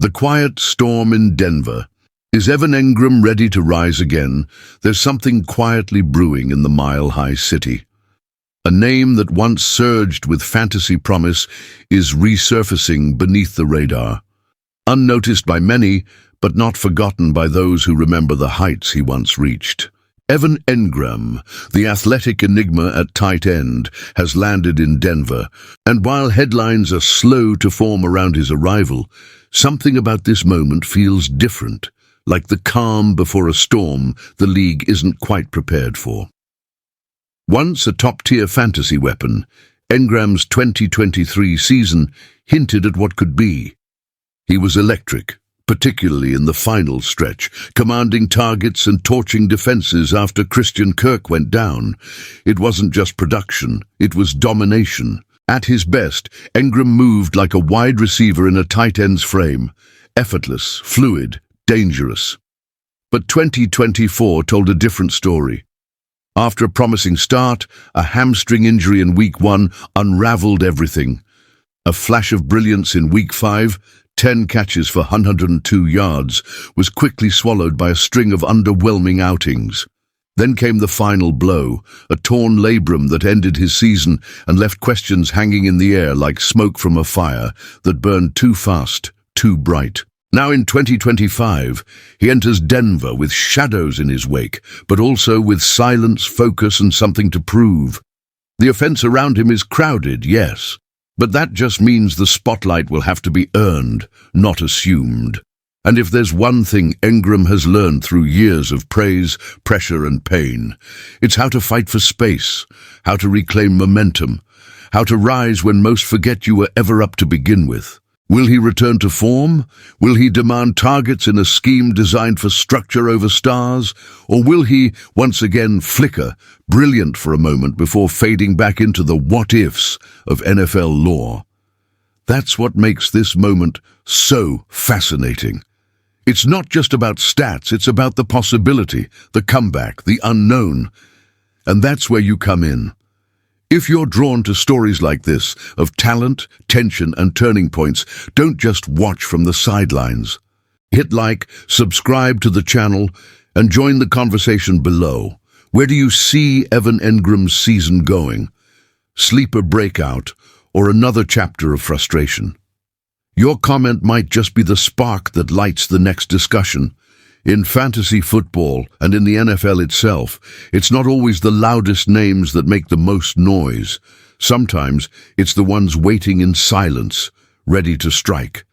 The quiet storm in Denver. Is Evan Engram ready to rise again? There's something quietly brewing in the mile-high city. A name that once surged with fantasy promise is resurfacing beneath the radar. Unnoticed by many, but not forgotten by those who remember the heights he once reached. Evan Engram, the athletic enigma at tight end, has landed in Denver, and while headlines are slow to form around his arrival, something about this moment feels different, like the calm before a storm the league isn't quite prepared for. Once a top-tier fantasy weapon, Engram's 2023 season hinted at what could be. He was electric, particularly in the final stretch, commanding targets and torching defenses after Christian Kirk went down. It wasn't just production, it was domination. At his best, Engram moved like a wide receiver in a tight end's frame, effortless, fluid, dangerous. But 2024 told a different story. After a promising start, a hamstring injury in Week 1 unraveled everything. A flash of brilliance in Week 5, 10 catches for 102 yards, was quickly swallowed by a string of underwhelming outings. Then came the final blow, a torn labrum that ended his season and left questions hanging in the air like smoke from a fire that burned too fast, too bright. Now in 2025, he enters Denver with shadows in his wake, but also with silence, focus, and something to prove. The offense around him is crowded, yes, but that just means the spotlight will have to be earned, not assumed. And if there's one thing Engram has learned through years of praise, pressure, and pain, it's how to fight for space, how to reclaim momentum, how to rise when most forget you were ever up to begin with. Will he return to form? Will he demand targets in a scheme designed for structure over stars? Or will he, once again, flicker, brilliant for a moment before fading back into the what-ifs of NFL lore? That's what makes this moment so fascinating. It's not just about stats, it's about the possibility, the comeback, the unknown. And that's where you come in. If you're drawn to stories like this, of talent, tension, and turning points, don't just watch from the sidelines. Hit like, subscribe to the channel, and join the conversation below. Where do you see Evan Engram's season going? Sleeper breakout, or another chapter of frustration? Your comment might just be the spark that lights the next discussion. In fantasy football and in the NFL itself, it's not always the loudest names that make the most noise. Sometimes it's the ones waiting in silence, ready to strike.